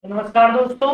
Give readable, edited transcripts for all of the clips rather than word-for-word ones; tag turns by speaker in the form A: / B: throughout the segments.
A: नमस्कार दोस्तों,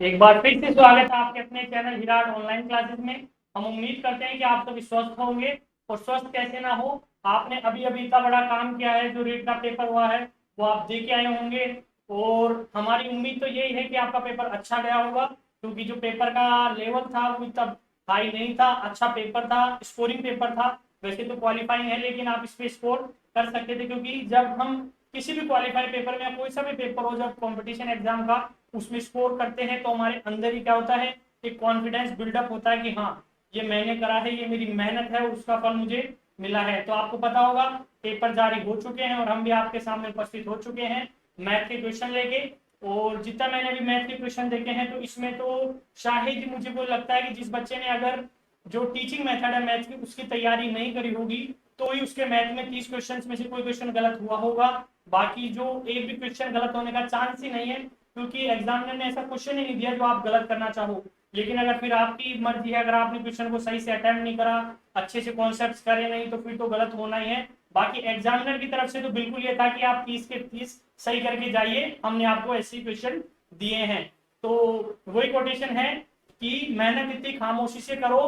A: एक बार फिर से स्वागत है आपके अपने चैनल विराट ऑनलाइन क्लासेस में। हम उम्मीद करते हैं कि आप सभी स्वस्थ होंगे। और स्वस्थ कैसे ना हो, आपने अभी अभी इतना बड़ा काम किया है, जो रीट का पेपर हुआ है वो आप दे के आए होंगे। और हमारी उम्मीद तो यही है कि आपका पेपर अच्छा गया होगा, क्योंकि जो पेपर का लेवल था वो इतना हाई नहीं था, अच्छा पेपर था, स्कोरिंग पेपर था। वैसे तो क्वालिफाइंग है, लेकिन आप इस पे स्कोर कर सकते थे, क्योंकि जब हम किसी भी क्वालिफाई पेपर में या कोई सा भी पेपर हो, जब कंपटीशन एग्जाम का उसमें स्कोर करते हैं, तो हमारे अंदर ही क्या होता है, एक कॉन्फिडेंस बिल्डअप होता है कि हाँ, ये मैंने करा है, ये मेरी मेहनत है और उसका फल मुझे मिला है। तो आपको पता होगा, पेपर जारी हो चुके हैं और हम भी आपके सामने उपस्थित हो चुके हैं मैथ के क्वेश्चन लेके। और जितना मैंने भी मैथ के क्वेश्चन देखे हैं, तो इसमें तो शायद मुझे को लगता है कि जिस बच्चे ने अगर जो टीचिंग मेथड है मैथ की उसकी तैयारी नहीं करी होगी, तो ही उसके मैथ में 30 क्वेश्चन में से कोई क्वेश्चन गलत हुआ होगा। बाकी जो एक भी क्वेश्चन गलत होने का चांस ही नहीं है, क्योंकि एग्जामिनर ने ऐसा क्वेश्चन ही नहीं दिया जो आप गलत करना चाहो। लेकिन अगर फिर आपकी मर्जी है, अगर आपने क्वेश्चन को सही से अटेम्प्ट नहीं करा, अच्छे से कॉन्सेप्ट करे नहीं, तो फिर तो गलत होना ही है। बाकी एग्जामिनर की तरफ से तो बिल्कुल ये था कि आप 30 के 30 सही करके जाइए, हमने आपको ऐसे क्वेश्चन दिए हैं। तो वही कोटेशन है कि मेहनत इतनी खामोशी से करो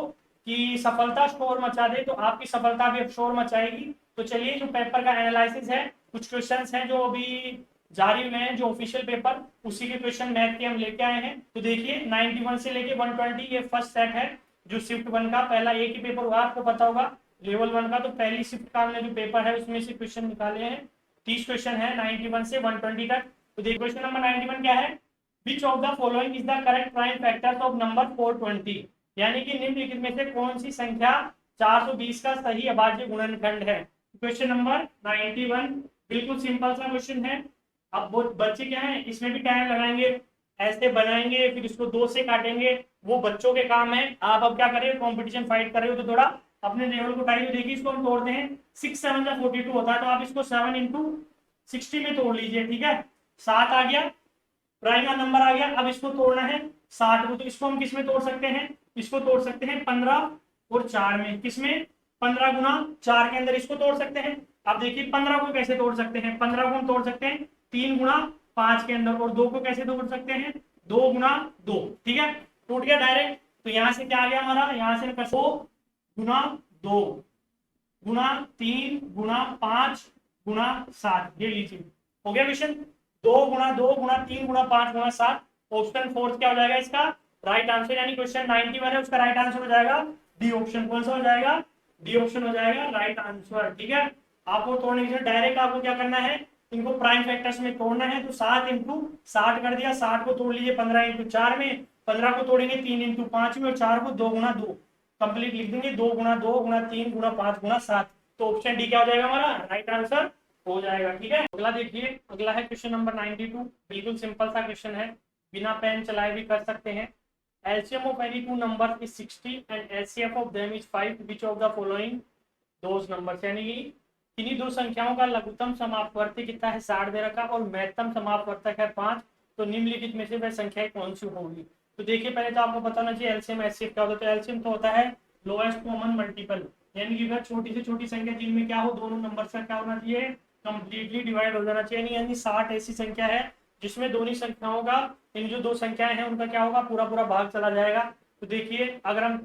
A: कि सफलता शोर मचा दे, तो आपकी सफलता भी अब शोर मचाएगी। तो चलिए, जो पेपर का एनालिसिस है, कुछ क्वेश्चंस हैं जो अभी जारी हुए हैं, जो ऑफिशियल पेपर उसी के क्वेश्चन मैथ के हम लेके आए हैं। तो देखिए, 91 से लेके 120 ये फर्स्ट सेट है, जो शिफ्ट 1 का पहला एक ही पेपर हुआ, आपको पता होगा लेवल 1 का। तो पहली शिफ्ट का हमने जो पेपर है उसमें से क्वेश्चन निकाले हैं। 30 क्वेश्चन है 91 से 120 तक। तो देखिए, क्वेश्चन नंबर 91 क्या है, which of the following is the correct prime factors of number 420। यानी कि निम्नलिखित में से कौन सी संख्या 420 का सही अभाज्य गुणनखंड है। क्वेश्चन नंबर 91 बिल्कुल सिंपल सा क्वेश्चन है। अब वो बच्चे क्या है, इसमें भी टाइम लगाएंगे, ऐसे बनाएंगे, फिर इसको दो से काटेंगे, वो बच्चों के काम है। आप अब क्या करें, कंपटीशन फाइट कर रहे हो, तो थोड़ा अपने लेवल को उठाइए। देखिए, इसको हम तोड़ते हैं, 6 7 जा 42 होता है, तो आप इसको 7 इंटू 60 में तोड़ लीजिए। ठीक है, 7 आ गया, प्राइम का नंबर आ गया। अब इसको तोड़ना है 60 को, तो इसको हम किस में तोड़ सकते हैं, इसको तोड़ सकते हैं 15 और 4 में। किसमें, 15 गुना 4 के अंदर इसको तोड़ सकते हैं। अब देखिए, 15 को कैसे तोड़ सकते हैं, 15 को हम तोड़ सकते हैं 3 गुना 5 के अंदर, और 2 को कैसे तोड़ सकते हैं, 2 गुना 2। ठीक है, टूट गया डायरेक्ट। तो यहां से क्या आ गया हमारा, यहां से 2 गुना 2 गुना 3 गुना 5 गुना 7, ये लीजिए, हो गया क्वेश्चन। 2 गुना 2 गुना 3 गुना 5 गुना 7। ऑप्शन फोर्थ क्या हो जाएगा इसका राइट आंसर, यानी क्वेश्चन 91 है उसका राइट आंसर हो जाएगा डी ऑप्शन। कौन सा हो जाएगा, डी ऑप्शन हो जाएगा राइट आंसर। ठीक है, आपको तोड़ने के लिए डायरेक्ट आपको क्या करना है, इनको प्राइम फैक्टर्स में तोड़ना है। तो 7 इंटू 60 कर दिया, 60 को तोड़ लीजिए 15 इंटू 4 में, 15 को तोड़ेंगे 3 इंटू 5 में, और 4 को 2 गुना 2 कंप्लीट लिख देंगे, 2 गुना 2 गुना 3 गुना 5 गुना 7। तो ऑप्शन डी क्या हो जाएगा हमारा राइट आंसर हो जाएगा। ठीक है, अगला देखिए, अगला है क्वेश्चन नंबर 92। बिल्कुल सिंपल सा क्वेश्चन है, बिना पेन चलाए भी कर सकते हैं। LCM of any two numbers is 60 and LCF of them is 5, which of the following those numbers। यानी कि किन्हीं दो संख्याओं का लघुत्तम समापवर्ती कितना है 60 दे रखा, और महत्तम समापवर्तक है 5, तो निम्नलिखित में से वह संख्या कौन सी होगी। तो देखिए, पहले तो आपको पता होना चाहिए एलसीएम एचसीएफ क्या होता है। तो एलसीएम तो होता है लोएस्ट कॉमन मल्टीपल, यानी कि वह छोटी से छोटी संख्या जिनमें क्या हो, दोनों नंबर का क्या होना चाहिए, कंप्लीटली डिवाइड हो जाना चाहिए। यानी 60 ऐसी संख्या है जिसमें दोनों संख्याओं का, इन जो दो संख्याएं हैं उनका क्या होगा, पूरा पूरा भाग चला जाएगा। तो देखिए, अगर हम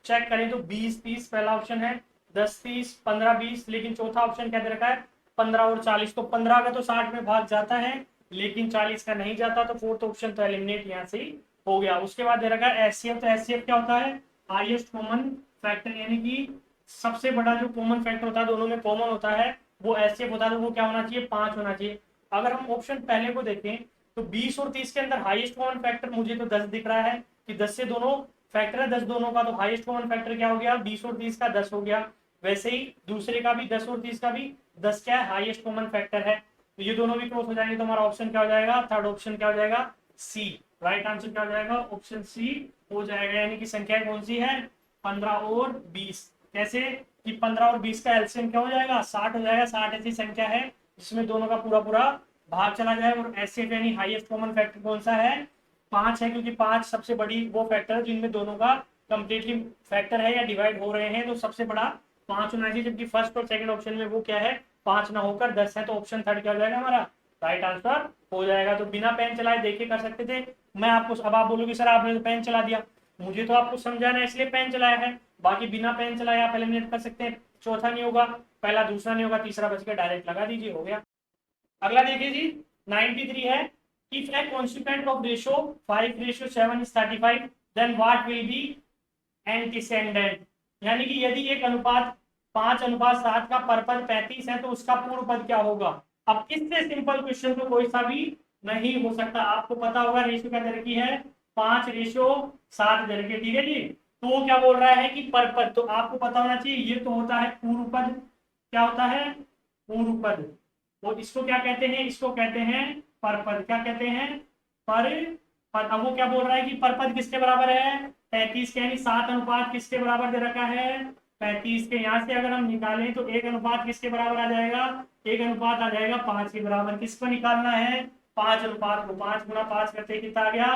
A: चेक करें तो 20 30 पहला ऑप्शन है, 10 30 15 20, लेकिन चौथा ऑप्शन क्या दे रखा है 15 और 40। तो 15 का तो 60 में भाग जाता है, लेकिन 40 का नहीं जाता, तो फोर्थ ऑप्शन तो एलिमिनेट यहाँ से हो गया। उसके बाद दे रखा है एचसीएफ। तो एचसीएफ क्या होता है, हाईएस्ट कॉमन फैक्टर, यानी कि सबसे बड़ा जो कॉमन फैक्टर होता है, दोनों में कॉमन होता है, वो एचसीएफ होता है। तो वो क्या होना चाहिए, 5 होना चाहिए। अगर हम ऑप्शन पहले को देखें, तो 20 और 30 के अंदर हाईएस्ट कॉमन फैक्टर मुझे तो 10 दिख रहा है, कि 10 से दोनों फैक्टर है, 10 दोनों का, तो हाईएस्ट कॉमन फैक्टर क्या हो गया, 20 और 30 का 10 हो गया। वैसे ही दूसरे का भी 10 और 30 का भी 10 क्या है, हाईएस्ट कॉमन फैक्टर है। तो ये दोनों भी क्रॉस हो जाएंगे, तो हमारा ऑप्शन क्या हो जाएगा, थर्ड ऑप्शन क्या हो जाएगा, सी। राइट आंसर क्या हो जाएगा, ऑप्शन सी हो जाएगा। यानी कि संख्या कौन सी है, 15 और 20। कैसे कि 15 और 20 का एलसीएम क्या हो जाएगा, 60 हो जाएगा। 60 ऐसी संख्या है जिसमें दोनों का पूरा पूरा भाग चला जाए। और एचसीएफ यानी हाईएस्ट कॉमन फैक्टर कौन सा है, 5 है, क्योंकि 5 सबसे बड़ी वो फैक्टर है जिनमें दोनों का कंप्लीटली फैक्टर है या डिवाइड हो रहे हैं, तो सबसे बड़ा 5 होना चाहिए। जबकि फर्स्ट और सेकंड ऑप्शन में वो क्या है, 5 ना होकर 10 है। तो ऑप्शन थर्ड क्या हो जाएगा हमारा राइट आंसर हो जाएगा। तो बिना पेन चलाए देखिए कर सकते थे। मैं आपको, अब आप बोलोगे सर आपने तो पेन चला दिया, मुझे तो आपको समझाना है इसलिए पेन चलाया है, बाकी बिना पेन चलाए आप एलिमिनेट कर सकते हैं। चौथा नहीं होगा, पहला दूसरा नहीं होगा, तीसरा बच गया, डायरेक्ट लगा दीजिए, हो गया। अगला देखिए जी 93 है, if a constituent of ratio 5:7 is 35 then what will be antecedent. यानी कि यदि एक अनुपात 5:7 का परपद 35 है तो उसका पूर्व पद क्या होगा। अब इससे सिंपल क्वेश्चन तो कोई सा भी नहीं हो सकता। आपको पता होगा रेशियो का दर की है 5:7 दर के, ठीक है जी। तो वो क्या बोल रहा है कि परपद, तो आपको पता होना चाहिए ये तो होता है पूर्व पद। क्या होता है? पूर्व पद। और इसको क्या कहते हैं? इसको कहते हैं परपद। क्या कहते हैं? पर पद। अब वो क्या बोल रहा है कि परपद किसके बराबर है? 35 के, यानी 7 अनुपात किसके बराबर दे रखा है? 35 के। यहां से अगर हम निकालें तो एक अनुपात किसके बराबर आ जाएगा? एक अनुपात आ जाएगा 5 के बराबर। किसको निकालना है? 5 अनुपात को। 5 गुना 5 करते कितना आ गया?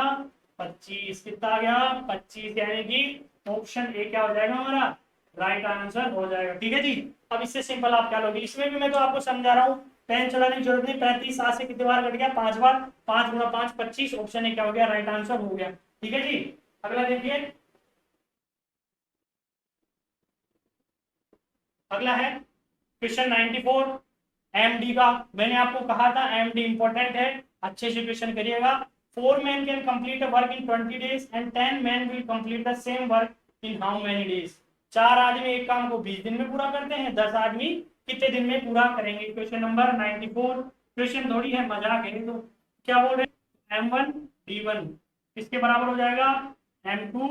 A: 25। कितना आ गया? 25। यानी कि ऑप्शन ए क्या हो जाएगा हमारा? राइट आंसर हो जाएगा, ठीक है जी। अब इससे सिंपल आप क्या लोगे, इसमें भी मैं तो आपको समझा रहा हूँ, पेन चलाने की जरूरत नहीं। 35 7 से कितनी बार कट गया? 5 बार। 5 गुना 5 25। ऑप्शन ए क्या हो गया? राइट आंसर हो गया, ठीक है जी। अगला देखिए, अगला है क्वेश्चन 94 एमडी का। मैंने आपको कहा था एमडी इंपॉर्टेंट है, अच्छे से क्वेश्चन करिएगा। 4 men can complete a work in 20 days and 10 men will complete the same work in how many days. 4 आदमी एक काम को 20 दिन में पूरा करते हैं, 10 आदमी कितने दिन में पूरा करेंगे। Question number 94। क्वेश्चन थोड़ी है, मजाक है तो। क्या बोल रहे हैं? M1 D1 किसके बराबर हो जाएगा? M2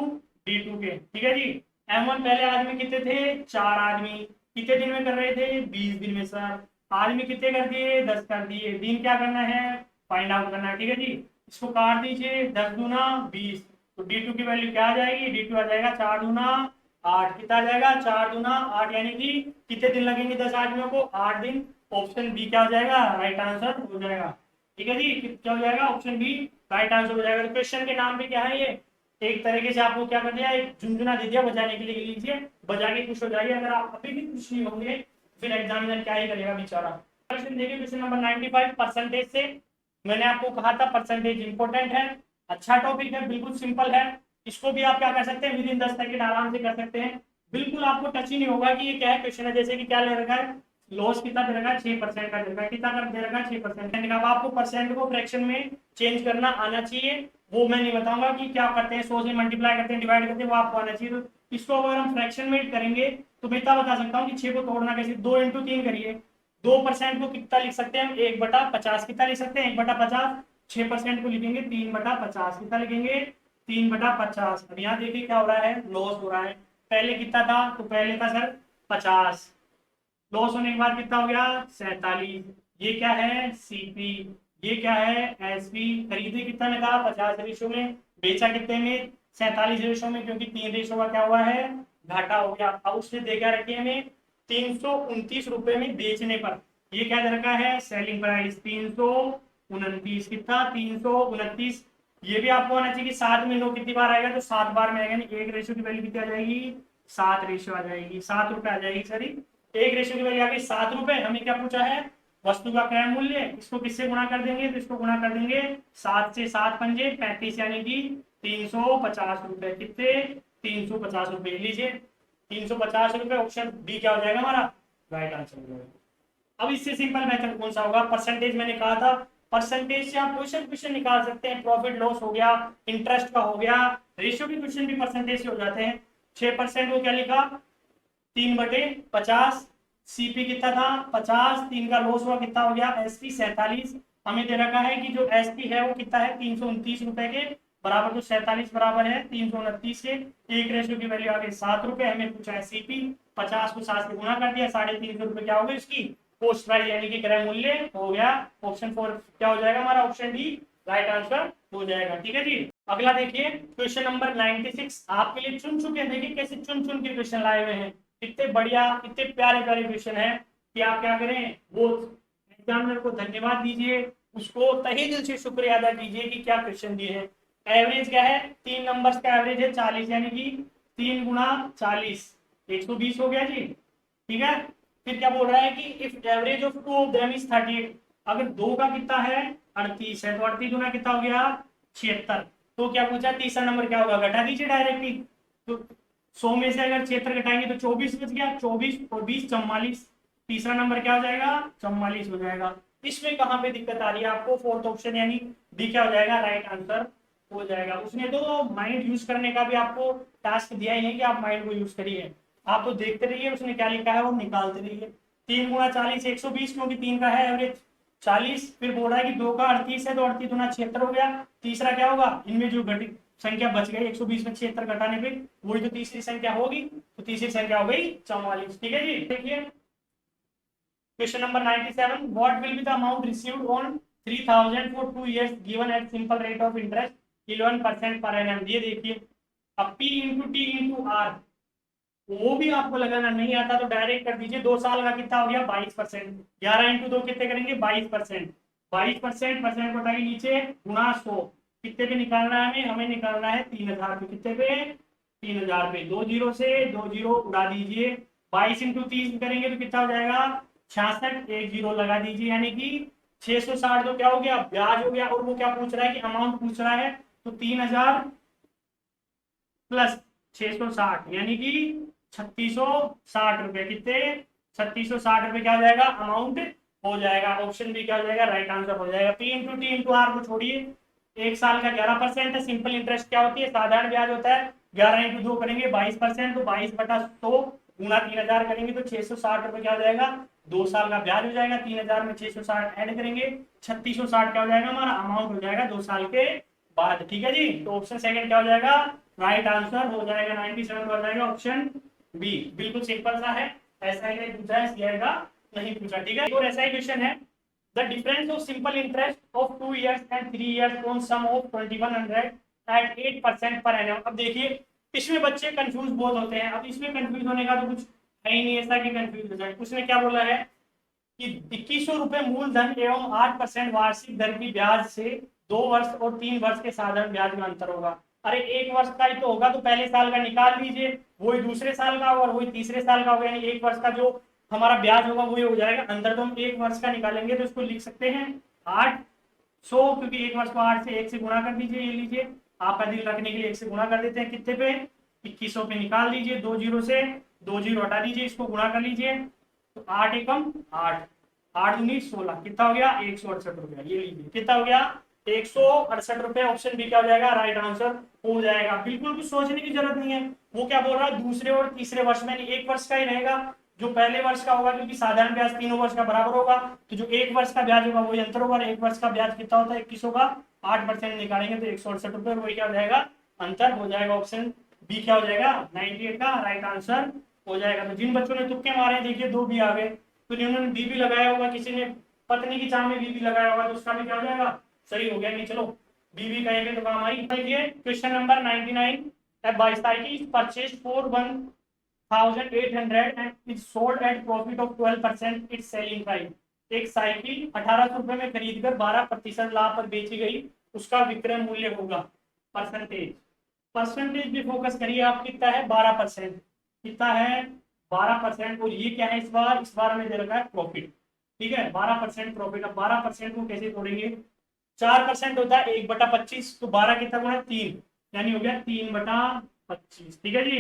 A: D2 के, ठीक है जी। M1 पहले आदमी कितने थे? 4 आदमी। कितने दिन में कर रहे थे? 20 दिन में। सर आदमी कितने कर दिए? 10 कर दिए। दिन क्या करना है? फाइंड आउट करना है, ठीक है जी। इसको काट दीजिए, 10 दूना 20। तो D2 की वैल्यू क्या आ जाएगी? D2 आ जाएगा 4 दूना 8। कितना आ जाएगा? 4 दूना 8। यानी कि कितने दिन लगेंगे 10 आदमियों को? 8 दिन। ऑप्शन बी क्या हो जाएगा? राइट आंसर हो जाएगा, ठीक है जी। क्या हो जाएगा? ऑप्शन बी राइट आंसर हो जाएगा। तो क्वेश्चन के नाम पे क्या है, ये एक तरीके से आपको क्या कर दिया, एक झुंझुना दे दिया बजाने के लिए, लीजिए बजा के खुश हो जाइए। अगर आप अभी भी खुश नहीं होंगे फिर एग्जामिनर क्या ही करेगा बेचारा। क्वेश्चन देखिए, क्वेश्चन नंबर 95 परसेंटेज से। मैंने आपको कहा था परसेंटेज इंपॉर्टेंट है, अच्छा टॉपिक है, बिल्कुल सिंपल है। इसको भी आप क्या कर सकते हैं, विद इन 10 सेकंड आराम से कर सकते हैं। बिल्कुल आपको टच ही नहीं होगा कि ये क्या है क्वेश्चन है। जैसे कि क्या ले रखा है, लॉस कितना दे रखा है? 6% का दे रखा है। कितना कर दे रखा है? 6%। अब आपको परसेंट को फ्रैक्शन में चेंज करना आना चाहिए। वो मैं नहीं बताऊंगा कि क्या करते हैं, 100 से मल्टीप्लाई करते हैं, डिवाइड करते हैं, वो आपको आना चाहिए। तो इसको अगर हम फ्रैक्शन में करेंगे तो मैं इतना बता सकता हूँ कि 6 को तोड़ना कैसे। 2 × 3 करिए। 2% को कितना लिख सकते हैं हम? 1/50। कितना लिख सकते हैं? 1/50। 6% को लिखेंगे 3/50। कितना लिखेंगे? 3/50। अब यहाँ देखिए क्या हो रहा है, लॉस हो रहा है। पहले कितना था? तो पहले था सर 50। लॉस होने के बाद कितना हो गया? 47। ये क्या है? सीपी। ये क्या है? एसपी। खरीदे कितना में था? 50 रेशो में। बेचा कितने में? 47 रेशो में, क्योंकि 3 रेशो का क्या हुआ है? घाटा हो गया। अब उसने दे क्या रखी है हमें? 329 रुपए में बेचने पर। ये क्या दे रखा है? Selling price 329। कितना? 329। ये भी आपको आना चाहिए कि 7 में 9 कितनी बार आएगा? तो 7 बार में आएगा। एक रेशो की वैल्यू कितनी आ जाएगी? 7 रेशो आ जाएगी, 7 रुपए आ जाएगी। सॉरी, एक रेशो की वैल्यू आ गई 7 रुपए। हमें क्या पूछा है? वस्तु का क्रय मूल्य। इसको किससे गुणा कर देंगे? तो इसको गुणा कर देंगे 7 से। 7 पंजे 35, यानी कि 350 रुपए। कितने? 350 रुपए। लीजिए 350 रुपए। ऑप्शन बी क्या हो जाएगा हमारा? राइट आंसर हो जाएगा। अब इससे सिंपल मेथड कौन सा होगा? परसेंटेज मैंने कहा था, परसेंटेज से आप क्वेश्चन क्वेश्चन निकाल सकते हैं। प्रॉफिट लॉस हो गया, इंटरेस्ट का हो गया, रेशियो के क्वेश्चन भी परसेंटेज से हो जाते हैं। 6% को क्या लिखा? 3/50। सीपी कितना था? 50। 3 का लॉस हुआ, कितना हो गया? एसपी 47। हमें दे रखा है कि जो एसपी है वो कितना है? 329 रुपए के बराबर। तो 47 बराबर है 329 के। एक रेशियो की वैल्यू आ गई 7 रुपए। हमें पूछा है सीपी। 50 को 7 से गुणा कर दिया, 350 रुपए क्या हो गई इसकी? पोस्ट प्राइस, यानी कि क्रय मूल्य हो गया। ऑप्शन 4 क्या हो जाएगा हमारा? ऑप्शन डी राइट आंसर हो जाएगा, ठीक है जी। अगला देखिए क्वेश्चन नंबर 96 आपके लिए चुन चुके हैं। देखिए कैसे चुन चुन के क्वेश्चन लाए हुए हैं, कितने बढ़िया, कितने प्यारे प्यारे क्वेश्चन है कि आप क्या करें, वो एग्जामिनर को धन्यवाद दीजिए, उसको तहे दिल से शुक्रिया अदा कीजिए कि क्या क्वेश्चन दिए हैं। एवरेज क्या है? 3 नंबर्स का एवरेज है 40, यानी कि 3 गुना 40 120 हो गया जी, ठीक है। फिर क्या बोल रहा है कि if average of two of them is 38। अगर 2 का कितना है 38 है, तो 38 गुना कितना हो गया 76। तो क्या पूछा, तीसरा नंबर क्या होगा, घटा दीजिए डायरेक्ट ही। तो 100 में से अगर 76 घटाएंगे तो 24 बच गया, 24 और 20 44। तीसरा नंबर क्या हो जाएगा 44 हो जाएगा। इसमें कहाँ पे दिक्कत आ रही है आपको, फोर्थ ऑप्शन यानी डी क्या हो जाएगा, राइट आंसर हो जाएगा। उसने तो माइंड यूज करने का भी आपको टास्क दिया ही नहीं कि आप माइंड को यूज करिए, आप तो देखते रहिए उसने क्या लिखा है वो निकालते रहिए। 3 गुना 40 120, क्योंकि 3 का है एवरेज 40। फिर बोल रहा है कि 2 का 38 है, तो 38 गुना 76 हो गया। तीसरा क्या होगा, इनमें जो घटी संख्या बच गई 120 में 76 घटाने पे, वही तो तीसरी संख्या होगी, तो तीसरी संख्या हो गई 44। ठीक है जी। देखिए question number 97, what will be the amount received on 3000 for 2 years given at simple rate of interest 11% per annum. ये देखिए, अब P into T into R, वो भी आपको लगाना नहीं आता तो डायरेक्ट कर दीजिए। 2 साल का कितना हो गया 22%, 11 इंटू 2 कितने करेंगे 22%, 22% परसेंट बताइए नीचे गुना 100, कितने पे निकालना है हमें निकालना है 3000 पे। कितने पे 3000 पे, 2 जीरो से 2 जीरो उड़ा दीजिए। 22 इंटू 30 करेंगे तो कितना हो जाएगा 66, 1 जीरो लगा दीजिए, यानी कि 660। तो क्या हो गया ब्याज हो गया, और वो क्या पूछ रहा है कि अमाउंट पूछ रहा है, तो 3000 प्लस 660 यानी कि 3660 रुपए। कितने 3660 रुपए क्या हो जाएगा अमाउंट हो जाएगा। ऑप्शन बी क्या हो जाएगा राइट आंसर हो जाएगा। P into T into R को छोड़िए, 1 साल का 11% है। सिंपल इंटरेस्ट क्या होती है, साधारण ब्याज होता है। 11 इंटू 2 करेंगे 22%, तो 22/100 गुना 3000 करेंगे तो 660 रुपए क्या हो जाएगा 2 साल का ब्याज हो जाएगा। 3000 में 660 ऐड करेंगे 3660 क्या हो जाएगा हमारा अमाउंट हो जाएगा 2 साल के बाद। ठीक है जी। तो ऑप्शन सेकंड क्या हो जाएगा राइट आंसर हो जाएगा। 97 हो जाएगा ऑप्शन बी। बिल्कुल सिंपल सा है, ऐसा ही नहीं पूछा है, सीआई का नहीं पूछा। ठीक है, और ऐसा ही क्वेश्चन है, the difference of simple interest of 2 years and 3 years on sum of 2100 at 8% per annum. अब देखिए इसमें बच्चे कंफ्यूज बहुत होते हैं। अब इसमें कंफ्यूज होने का तो कुछ है ही नहीं ऐसा कि कंफ्यूज हो जाए। उसने क्या बोला है कि 2100 रुपए मूलधन एवं 8% वार्षिक दर की ब्याज से 2 वर्ष और 3 वर्ष के साधारण ब्याज में अंतर होगा। अरे 1 वर्ष का ही तो होगा, तो पहले साल का निकाल लीजिए, वही दूसरे साल का होगा और वही तीसरे साल का होगा, यानी 1 वर्ष का जो हमारा ब्याज होगा वही हो जाएगा। अंदर तो हम 1 वर्ष का निकालेंगे तो इसको लिख सकते हैं 800, क्योंकि 1 वर्ष को 8 से 1 से गुणा कर दीजिए। ये लीजिए आपका दिल रखने के लिए 1 से गुणा कर देते हैं। कितने पे 2100 पे निकाल दीजिए, 2 जीरो से 2 जीरो हटा दीजिए, इसको गुणा कर लीजिए, तो 8 एकम 8, 8 दूनी 16, कितना हो गया 168 रुपया। ये लीजिए कितना हो गया 168 रुपए। ऑप्शन बी क्या हो जाएगा राइट आंसर हो जाएगा। बिल्कुल कुछ सोचने की जरूरत नहीं है। वो क्या बोल रहा है दूसरे और तीसरे वर्ष में 1 वर्ष का ही रहेगा, जो पहले वर्ष का होगा, क्योंकि साधारण ब्याज तीनों वर्ष का बराबर होगा, तो जो 1 वर्ष का ब्याज होगा वही अंतर होगा। 1 वर्ष का ब्याज कितना होता है 2100 का 8% निकालेंगे तो 168 रुपए, वही क्या हो जाएगा अंतर हो जाएगा। ऑप्शन बी क्या हो जाएगा 98 का राइट आंसर हो जाएगा। तो जिन बच्चों ने तुक्के मारे देखिए 2 भी आ गए, तो जिन्होंने बी भी लगाया होगा, किसी ने पत्नी की चाह में बी भी लगाया होगा, तो उसका भी क्या हो जाएगा सही हो गया। नहीं चलो बीबी कहेंगे तो काम आई। देखिए question number 99, a bicycle is purchased for 1800 and is sold at profit of 12% its selling price। एक साइकिल 1800 रुपए में खरीद कर 12% लाभ पर बेची गई, उसका विक्रय मूल्य होगा। परसेंटेज, परसेंटेज भी फोकस करिए आप, कितना है 12%, कितना है 12%। और ये क्या है इस बार हमें दे रखा है प्रॉफिट। ठीक है 12% प्रॉफिट। अब 12% को कैसे तोड़ेंगे, 4% होता है 1/25, तो 12 कितना गुना 3, यानी हो गया 3/25। ठीक है जी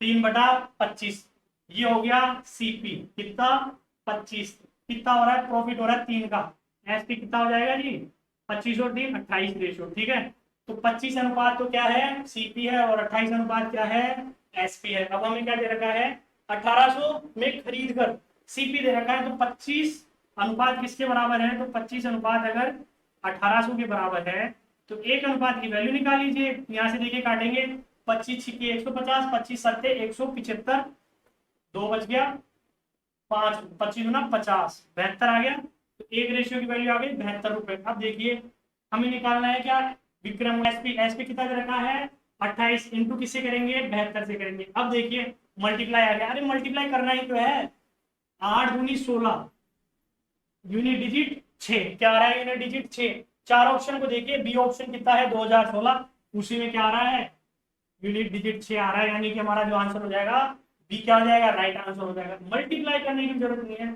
A: 3/25, ये हो गया सीपी कितना 25, कितना हो रहा है प्रॉफिट हो रहा है 3 का। एसपी कितना हो जाएगा जी 25 और 3 28 रेशियो। ठीक है तो 25 अनुपात तो क्या है सीपी है, और 28 अनुपात क्या है एसपी है। अब हमें क्या दे रखा है 1800 में खरीद कर सीपी दे रखा है, तो 25 अनुपात किसके बराबर है, तो 25 अनुपात अगर 1800 के बराबर है तो 1 अनुपात की वैल्यू निकाल लीजिए। यहाँ से देखिए काटेंगे 25 छिके 150, 25 सत्ते 175, 2 बच गया 5, 25 गुना 50 72 आ गया, तो 1 रेशियो की वैल्यू आ गई 72 रुपए। अब देखिए हमें निकालना है क्या विक्रम एसपी, एसपी कितना दे रखा है 28 इंटू किससे करेंगे 72 से करेंगे। अब देखिए मल्टीप्लाई आ गया, अरे मल्टीप्लाई करना ही तो है, 8 दूनी 16, यूनिट डिजिट 6, क्या आ रहा है यूनिट डिजिट 6। चार ऑप्शन को देखिए, बी ऑप्शन कितना है 2016, उसी में क्या आ रहा है यूनिट डिजिट 6 आ रहा है, यानी कि हमारा जो आंसर हो जाएगा बी क्या हो जाएगा राइट आंसर हो जाएगा। मल्टीप्लाई करने की जरूरत नहीं है,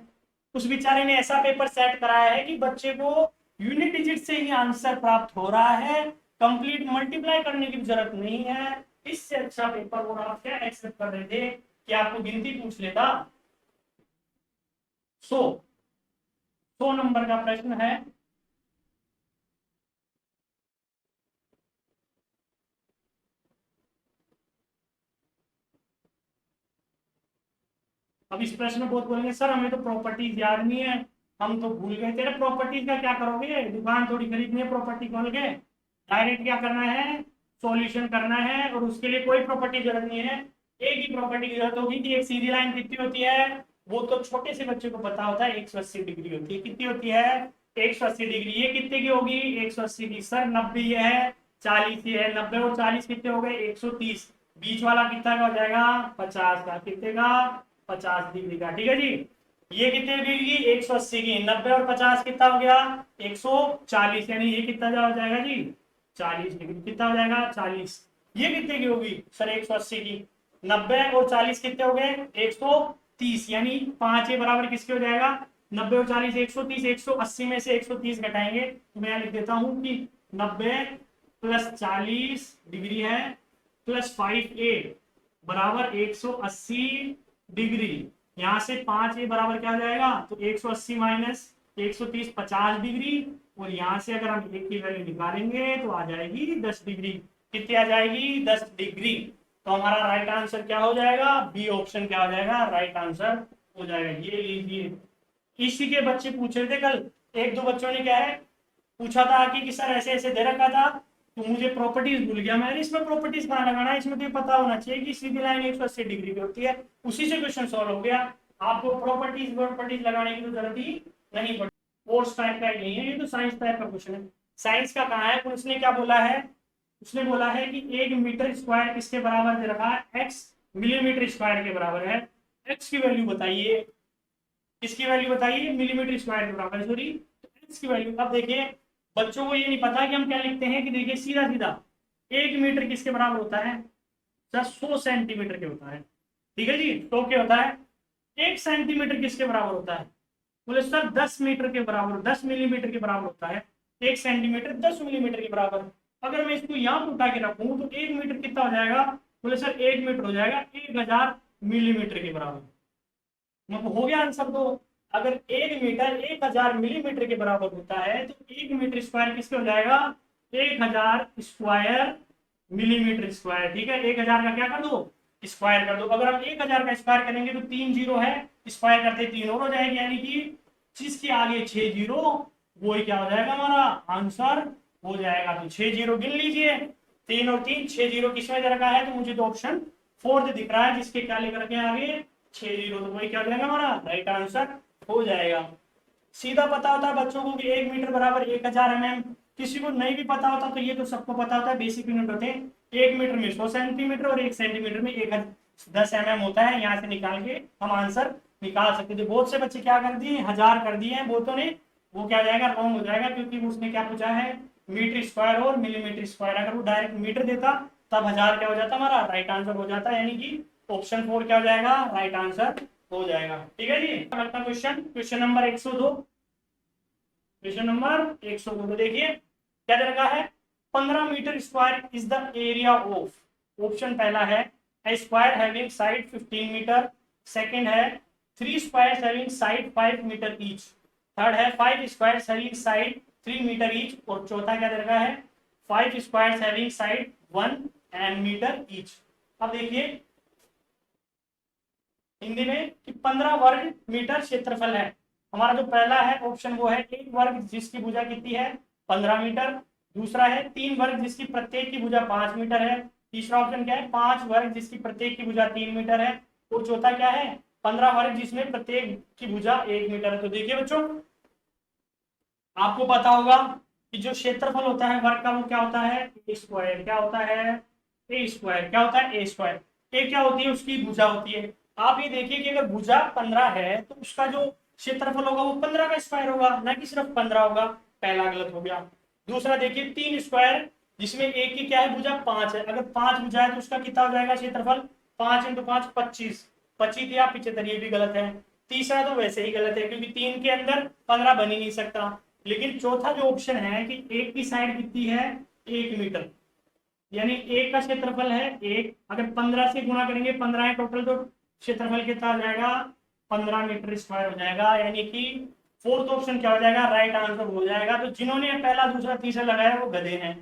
A: उस बेचारे ने ऐसा पेपर सेट कराया है कि बच्चे को यूनिट डिजिट से ही आंसर प्राप्त हो रहा है, कंप्लीट मल्टीप्लाई करने की जरूरत नहीं है। इससे अच्छा पेपर वो आप क्या एक्सेप्ट कर रहे थे कि आपको गिनती पूछ लेता। 100 नंबर का प्रश्न है। अब इस प्रश्न में बहुत बोलेंगे सर हमें तो प्रॉपर्टीज याद नहीं है, हम तो भूल गए। तेरे प्रॉपर्टीज का क्या करोगे, दुकान थोड़ी खरीदनी है प्रॉपर्टी खोल के, डायरेक्ट क्या करना है, सॉल्यूशन करना है। और उसके लिए कोई प्रॉपर्टी जरूरत नहीं है, एक ही प्रॉपर्टी की जरूरत होगी कि एक सीधी लाइन कितनी होती है, वो तो छोटे से बच्चे को पता होता है, 180 डिग्री होती है। कितनी होती है, 180 डिग्री। ये कितने की होगी, 180 की। सर 90 ये है, 40 ये है, 90 और 40 कितने हो गए, 130। बीच वाला कितना का हो जाएगा, 50 का। कितने का, 50 डिग्री का। ठीक है जी। ये कितने डिग्री की, 180 की। 90 और 50 कितना हो गया, 140। यानी ये कितना हो जाएगा जी, 40 डिग्री। कितना हो जाएगा, 40। ये कितने की होगी सर, 180 की। 90 और 40 कितने हो गए, 130। यानी 5 ये बराबर किसके हो जाएगा, 90 और 40 130। 180 में से 130 घटाएंगे तो मैं लिख देता हूं कि 90 प्लस 40 डिग्री है प्लस 5a बराबर 180 डिग्री। यहां से 5 ए बराबर क्या हो जाएगा, तो 180 माइनस 130 50 डिग्री। और यहां से अगर हम एक की वैल्यू निकालेंगे तो आ जाएगी 10 डिग्री। कितनी आ जाएगी, 10 डिग्री। तो हमारा राइट आंसर क्या हो जाएगा, बी ऑप्शन क्या हो जाएगा, राइट आंसर हो जाएगा। ये लीजिए, इसी के बच्चे पूछ रहे थे कल, एक दो बच्चों ने क्या है पूछा था कि सर ऐसे ऐसे दे रखा था तो मुझे प्रॉपर्टीज भूल गया। मैंने इसमें प्रॉपर्टीज कहाँ लगाना है, इसमें तो पता होना चाहिए कि सीधी लाइन 180 डिग्री की होती है। उसी से क्वेश्चन सॉल्व हो गया। आपको प्रॉपर्टीज प्रॉपर्टीज लगाने की तो जरूरत ही नहीं पड़ी। कोर्स टाइप का नहीं है, ये तो साइंस टाइप का क्वेश्चन है। साइंस का कहाँ है, उसने क्या बोला है, उसने बोला है कि 1 मीटर स्क्वायर किसके बराबर दे रखा है, एक्स मिलीमीटर स्क्वायर के बराबर है। एक्स की वैल्यू बताइए, किसकी वैल्यू बताइए, मिलीमीटर स्क्वायर के बराबर, सॉरी एक्स की वैल्यू। अब देखिए बच्चों को ये नहीं पता कि हम क्या लिखते हैं, कि देखिए सीधा सीधा 1 मीटर किसके बराबर होता है, सर 100 सेंटीमीटर के होता है। ठीक है जी, तो क्या होता है, 1 सेंटीमीटर किसके बराबर होता है, बोले सर 10 मीटर के बराबर, 10 मिलीमीटर के बराबर होता है। 1 सेंटीमीटर 10 मिलीमीटर के बराबर। अगर मैं इसको यहाँ पे उठा के रखूं तो 1 मीटर कितना हो जाएगा, बोले सर 1 मीटर हो जाएगा 1000 मिलीमीटर के बराबर। मतलब हो गया आंसर। तो अगर 1 मीटर 1000 मिलीमीटर के बराबर होता है तो 1 मीटर स्क्वायर किसके हो जाएगा, 1000 स्क्वायर मिलीमीटर स्क्वायर। ठीक है, 1000 का क्या कर दो, स्क्वायर कर दो। अगर हम 1000 का स्क्वायर करेंगे तो 3 जीरो है, स्क्वायर करते 3 और हो जाएगी, यानी कि जिसके आगे 6 जीरो वो ही क्या हो जाएगा, हमारा आंसर हो जाएगा। तो 6 जीरो गिन लीजिए, 3 और 3 6 जीरो किसमें दे रखा है, तो मुझे तो ऑप्शन फोर्थ दिख रहा है, जिसके क्या लेकर के आगे 6 जीरो। तो वही क्या हो जाएगा, हमारा राइट आंसर हो जाएगा। सीधा पता होता है बच्चों को कि 1 मीटर बराबर 1000 mm। किसी को नहीं भी पता होता तो ये तो सबको पता होता है, बेसिक यूनिट होते हैं। 1 मीटर में 100 सेंटीमीटर और 1 सेंटीमीटर में 10 mm होता है। यहाँ से निकाल के हम आंसर निकाल सकते थे। बहुत से बच्चे क्या कर दिए, 1000 कर दिए हैं बहुतों ने, वो क्या जाएगा, रॉन्ग हो जाएगा, क्योंकि उसने क्या पूछा है, मीटर स्क्वायर और मिलीमीटर स्क्वायर। अगर वो डायरेक्ट मीटर देता तब 1000 क्या हो जाता, हमारा राइट आंसर हो जाता, यानी कि ऑप्शन 4 क्या हो जाएगा, राइट आंसर हो जाएगा। ठीक है जी। अगला question, question number 102। Question number 102 तो देखिए क्या दे रखा है, 15 metre square is the area of, option पहला है A square having side 15 metre, second है 3 squares having side 5 metre each, third है 5 squares having side 3 metre each, और चौथा क्या दे रखा है, 5 squares having side 1 metre each. अब देखिए हिंदी में कि 15 वर्ग मीटर क्षेत्रफल है। हमारा जो पहला है ऑप्शन वो है एक वर्ग जिसकी भुजा कितनी है, 15 मीटर। दूसरा है 3 वर्ग जिसकी प्रत्येक की भुजा 5 मीटर है। तीसरा ऑप्शन क्या है, 5 वर्ग जिसकी प्रत्येक की भुजा 3 मीटर है। और चौथा क्या है, 15 वर्ग जिसमें प्रत्येक की भुजा 1 मीटर है। तो देखिए बच्चों आपको पता होगा कि जो क्षेत्रफल होता है वर्ग का वो क्या होता है, ए स्क्वायर। क्या होता है, ए स्क्वायर। क्या होता है, ए स्क्वायर। ए क्या होती है, उसकी भुजा होती है। आप ये देखिए कि अगर भुजा 15 है तो उसका जो क्षेत्रफल होगा वो 15 का स्क्वायर होगा, ना कि सिर्फ 15 होगा। पहला गलत हो गया। दूसरा देखिए 3 स्क्वायर जिसमें एक की क्या है, भुजा 5 है। अगर 5 भुजा है तो उसका कितना हो जाएगा क्षेत्रफल, 5 × 5 25, 25 या 75, ये भी गलत है। तीसरा तो वैसे ही गलत है क्योंकि 3 के अंदर 15 बन ही नहीं सकता। लेकिन चौथा जो ऑप्शन है कि एक की साइड कितनी है 1 मीटर, यानी एक का क्षेत्रफल है एक, अगर 15 से गुणा करेंगे 15 है टोटल, तो क्षेत्रफल कितना हो जाएगा 15 मीटर स्क्वायर हो जाएगा। यानी कि फोर्थ ऑप्शन क्या हो जाएगा, राइट आंसर हो जाएगा। तो जिन्होंने पहला दूसरा तीसरा लगाया वो गधे हैं,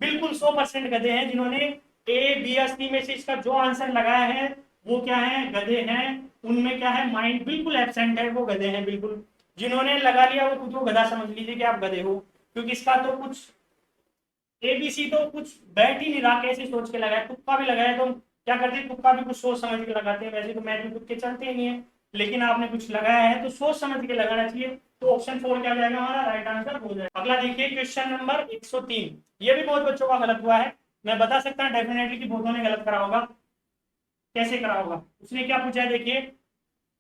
A: बिल्कुल 100% गधे हैं। जिन्होंने ए बी या सी में से इसका जो आंसर लगाया है वो क्या है, गधे हैं। उनमें क्या है, माइंड बिल्कुल एब्सेंट है, वो गधे हैं बिल्कुल। जिन्होंने लगा लिया वो खुद को गधा समझ लीजिए कि आप गधे हो, क्योंकि इसका तो कुछ एबीसी तो कुछ बैठ ही नहीं रहा, कैसे सोच के लगाया। तुक्का भी लगाया तो क्या करते हैं, तुक्का भी कुछ सोच समझ के लगाते हैं, वैसे तो मैथ में तुक्के चलते ही नहीं है। लेकिन आपने कुछ लगाया है तो सोच समझ के लगाना चाहिए। तो ऑप्शन 4 क्या हो जाएगा हमारा, राइट आंसर हो जाएगा। अगला देखिए क्वेश्चन नंबर 103। ये भी बहुत बच्चों का गलत हुआ है, मैं बता सकता हूँ डेफिनेटली कि बहुतों ने गलत करा होगा। कैसे करा होगा, उसने क्या पूछा है देखिए,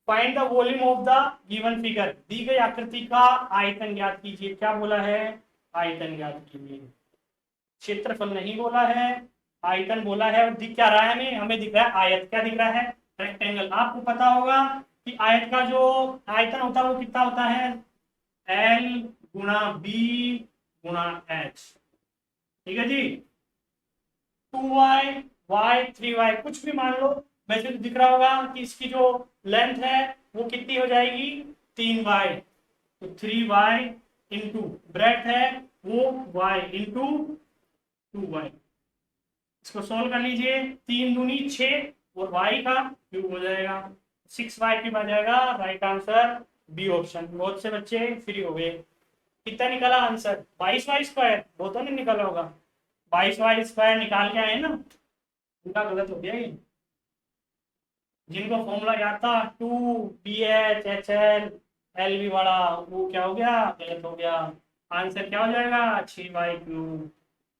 A: find the volume of the given figure, दी गई आकृति का आयतन ज्ञात कीजिए। क्या बोला है, आयतन ज्ञात कीजिए। क्षेत्रफल नहीं बोला है, आयतन बोला है। और दिख क्या रहा है हमें, हमें दिख रहा है आयत। क्या दिख रहा है, रेक्टेंगल। आपको पता होगा कि आयत का जो आयतन होता है वो कितना होता है, एल गुणा बी गुणा एच। ठीक है जी, 2y y 3y कुछ भी मान लो, वैसे तो दिख रहा होगा कि इसकी जो लेंथ है वो कितनी हो जाएगी 3y, तो 3y इंटू ब्रेथ है वो y इंटू 2y। इसको सोल्व कर लीजिए, 3 दूनी 6 और y का क्यूब हो जाएगा, 6y क्यूब आ जाएगा। Right answer B option. बहुत से बच्चे फ्री हो गए। कितना निकला आंसर, 22y स्क्वायर। बहुतों ने निकाला होगा 22y स्क्वायर निकाल के आए ना, उनका गलत हो गया ये। जिनको फॉर्मूला याद था 2BH HL LV वाला, वो क्या हो गया, गलत हो गया। आंसर क्या हो जाएगा 6y क्यूब।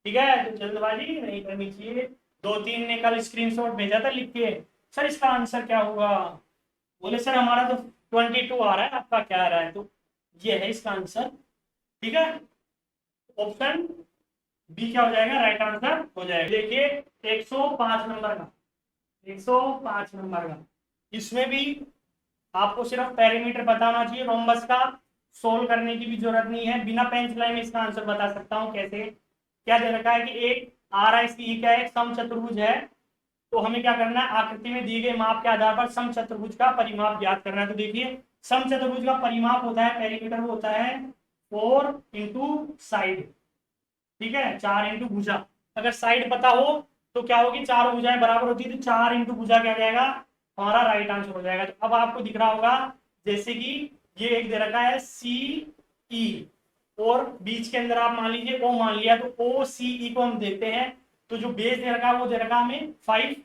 A: ठीक है, तो जल्दबाजी नहीं करनी चाहिए। 2-3 ने कल स्क्रीनशॉट भेजा था लिख के, सर इसका आंसर क्या होगा। बोले सर हमारा तो 22 आ रहा है, आपका क्या आ रहा है, तो ये है इसका आंसर। ठीक है, ऑप्शन बी क्या हो जाएगा, राइट आंसर हो जाएगा। देखिए 105 नंबर का, 105 नंबर का, इसमें भी आपको सिर्फ पैरामीटर बताना चाहिए। रोम्बस का सोल्व करने की भी जरूरत नहीं है, बिना पेंच लाइन में इसका आंसर बता सकता हूँ कैसे। क्या दे रखा है कि एक आर आई सी का एक समचतुर्भुज है, तो हमें क्या करना है, आकृति में दिए गए माप के आधार पर समचतुर्भुज का परिमाप ज्ञात करना है। तो देखिए समचतुर्भुज का परिमाप होता है, पेरीमीटर वो होता है 4 इंटू साइड। ठीक है, 4 इंटू भुजा। अगर साइड पता हो तो क्या होगी, चारों भुजाएं बराबर होती है, तो 4 इंटू भुजा क्या जाएगा हमारा राइट आंसर हो जाएगा। तो अब आपको दिख रहा होगा जैसे कि ये एक दे रखा है सी ई, और बीच के अंदर आप मान लीजिए ओ मान लिया, तो ओ सी ई को हम देखते हैं। तो जो बेस दे रखा है वो दे रखा है हमें 5,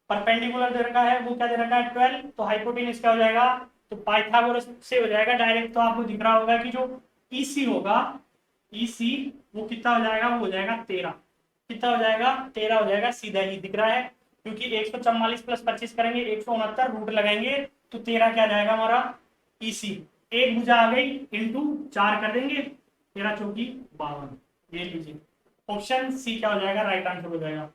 A: परपेंडिकुलर दे रखा है वो क्या दे रखा है 12, तो हाइपोटेन्यूज क्या हो जाएगा, तो पाइथागोरस से हो जाएगा डायरेक्ट। तो आपको दिख रहा होगा कि जो ईसी होगा, ईसी वो कितना हो जाएगा, वो हो जाएगा 13। कितना हो जाएगा 13 हो जाएगा, सीधा ही दिख रहा है। क्योंकि 144 प्लस 25 करेंगे 169, रूट लगाएंगे तो 13 क्या जाएगा हमारा ईसी। एक भुजा आ गई, इंटू 4 कर देंगे, 13 चौकी 52। ये लीजिए ऑप्शन सी क्या हो जाएगा, राइट आंसर हो जाएगा।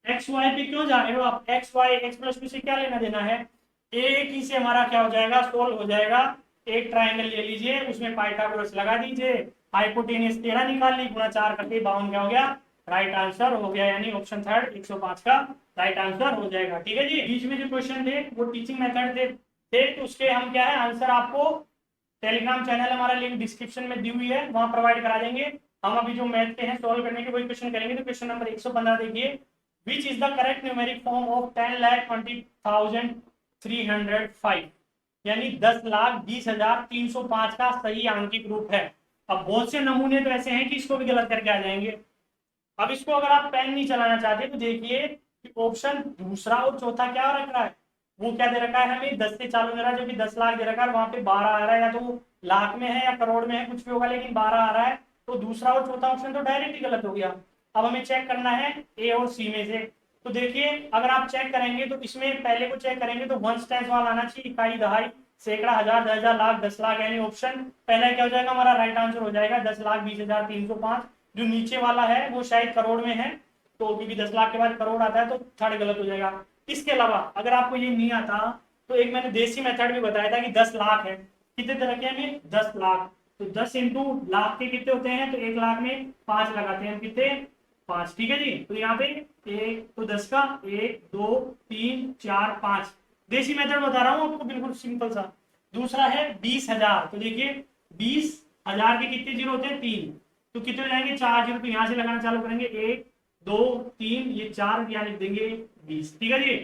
A: एक्स वाई पे क्यों जा रहे हो आप, X Y X plus two से क्या लेना देना है, एक ही से हमारा क्या हो जाएगा, सोल्व हो जाएगा। एक ट्राइंगल ले लीजिए, उसमें पाइथागोरस लगा दीजिए, हाइपोटेनियस 13 निकाल ली, गुणा 4 करके 52 क्या हो गया, राइट आंसर हो गया। यानी ऑप्शन थर्ड 105 का राइट आंसर हो जाएगा। ठीक है जी, बीच में जो क्वेश्चन थे वो टीचिंग मेथड थे, तो उसके हम क्या है आंसर आपको टेलीग्राम चैनल हमारा लिंक डिस्क्रिप्शन में दी हुई है, वहां प्रोवाइड करा देंगे। हम अभी जो मैथ के हैं सोल्व करने के वही क्वेश्चन करेंगे। तो क्वेश्चन नंबर 115 देखिए, which is the correct numeric form of 10,20,305, यानी 10,20,305 का सही आंकिक रूप है। अब बहुत से नमूने तो ऐसे हैं कि इसको भी गलत करके आ जाएंगे। अब इसको अगर आप पेन नहीं चलाना चाहते तो देखिए कि ऑप्शन दूसरा और चौथा क्या रख रहा है, वो क्या दे रखा है हमें 10 से चालू दे रहा है, जो कि 10 लाख दे रखा है, वहां पे 12 आ रहा है, या तो लाख में है या करोड़ में है, कुछ भी होगा, लेकिन 12 आ रहा है। तो दूसरा और चौथा ऑप्शन तो डायरेक्ट ही गलत हो गया। अब हमें चेक करना है ए और सी में से। तो देखिए अगर आप चेक करेंगे तो इसमें पहले को चेक करेंगे तो वंस टेंस वाला आना चाहिए, इकाई दहाई सैकड़ा हजार 10,000 लाख 10 लाख, यानी ऑप्शन पहला क्या हो जाएगा हमारा राइट आंसर हो जाएगा 10,20,305। जो नीचे वाला है वो शायद करोड़ में है, तो क्योंकि 10 लाख के बाद करोड़ आता है तो थर्ड गलत हो जाएगा। इसके अलावा अगर आपको ये नहीं आता तो एक मैंने देसी मेथड भी बताया था कि 10 लाख है, कितने तरह के हमें 10 लाख, तो 10 इंटू लाख के कितने होते हैं, तो 1 लाख में 5 लगाते हैं हम, कितने 5, ठीक है जी। तो यहाँ पे एक तो 10 का 1 2 3 4 5 देसी मेथड बता रहा हूँ आपको, बिल्कुल सिंपल सा। दूसरा है 20,000, तो देखिए 20,000 के कितने जीरो होते हैं, 3, तो कितने हो जाएंगे 4 जीरो, तो यहाँ से लगाना चालू करेंगे 1 2 3, ये 4 यहाँ लिख देंगे 20, ठीक है जी।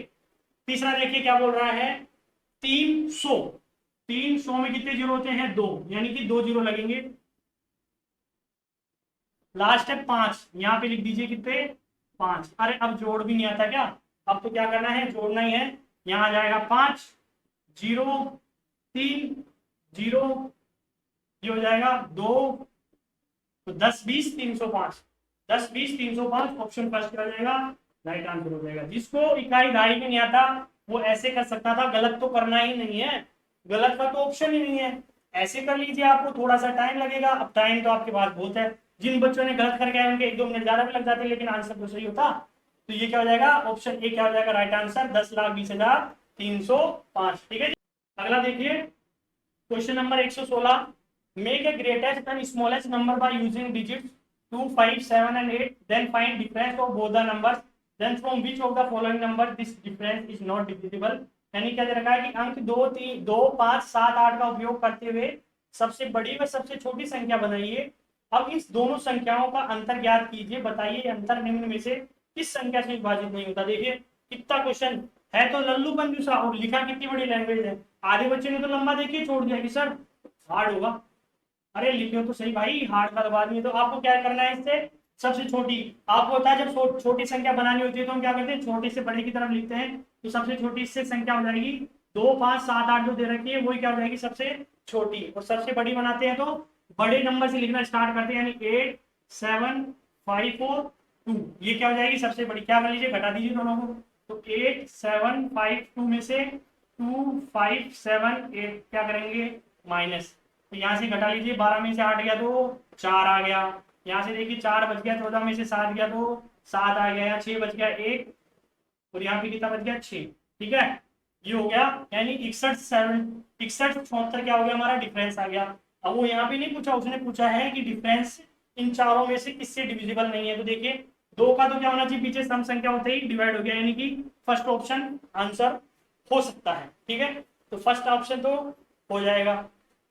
A: तीसरा देखिए क्या बोल रहा है, 300, 300 में कितने जीरो होते हैं, 2, यानी कि 2 जीरो लगेंगे। लास्ट है 5, यहाँ पे लिख दीजिए कितने 5। अरे अब जोड़ भी नहीं आता क्या, अब तो क्या करना है, जोड़ना ही है। यहाँ आ जाएगा 5 जीरो 3 जीरो, ये हो जाएगा 2, तो 10 20 305, 10 20 305, ऑप्शन फर्स्ट क्या हो जाएगा, राइट आंसर हो जाएगा। जिसको इकाई दहाई में नहीं आता वो ऐसे कर सकता था, गलत तो करना ही नहीं है, गलत का तो ऑप्शन ही नहीं है, ऐसे कर लीजिए, आपको थोड़ा सा टाइम लगेगा, अब टाइम तो आपके पास बहुत है। जिन बच्चों ने गलत करके आए उनके 1-2 मिनट ज्यादा भी लग जाते हैं, लेकिन आंसर तो सही होता। तो ये क्या हो जाएगा, ऑप्शन ए क्या हो जाएगा राइट आंसर, 10,20,305, ठीक है जी। अगला देखिए question number 116, make a greatest and smallest number by using digits 2 5 7 and 8, then find difference of both the numbers, then from which of the following number this difference is not divisible। यानी क्या दे रखा है कि अंक 2 3 2 5 7 8 का उपयोग करते हुए सबसे बड़ी व सबसे छोटी संख्या बनाइए। अब इस दोनों संख्याओं का अंतर ज्ञात कीजिए, बताइए अंतर निम्न में से किस संख्या से विभाजित नहीं होता। देखिए कितना क्वेश्चन है, तो लल्लू पंजूसा, और लिखा कितनी बड़ी लैंग्वेज है। आधे बच्चे ने तो लंबा देखिए छोड़ दिया कि सर हार्ड होगा, अरे लिखो तो सही भाई, हार्ड का बाद में। तो आपको क्या करना है, इससे सबसे छोटी, आपको होता है जब छोटी संख्या बनानी होती है तो हम क्या करते हैं, छोटे से बड़े की तरफ लिखते हैं। तो सबसे छोटी इससे संख्या हो जाएगी 2 5 7 8 जो दे रखी है वही क्या हो जाएगी सबसे छोटी, और सबसे बड़ी बनाते हैं तो बड़े नंबर से लिखना स्टार्ट करते हैं, यानी 8 7 5 4 2, ये क्या हो जाएगी सबसे बड़ी। क्या कर लीजिए, घटा दीजिए दोनों को, तो 8 7 5 2 में से 2 5 7 8 क्या करेंगे माइनस, तो यहाँ से घटा लीजिए, 12 में से 8 गया तो 4 आ गया, यहाँ से देखिए 4 बच गया, 14 में से 7 गया तो 7 आ गया, यहाँ 6 बच गया 1, और यहाँ पे कितना बच गया 6, ठीक है। ये हो गया, यानी 61 74 क्या हो गया हमारा, डिफरेंस आ गया। अब वो यहाँ पे नहीं पूछा, उसने पूछा है कि डिफरेंस इन चारों में से किससे डिविजिबल नहीं है। तो देखिए 2 का तो क्या होना चाहिए, पीछे सम संख्या होते ही डिवाइड हो गया, यानी कि फर्स्ट ऑप्शन आंसर हो सकता है, ठीक है। तो फर्स्ट ऑप्शन तो हो जाएगा।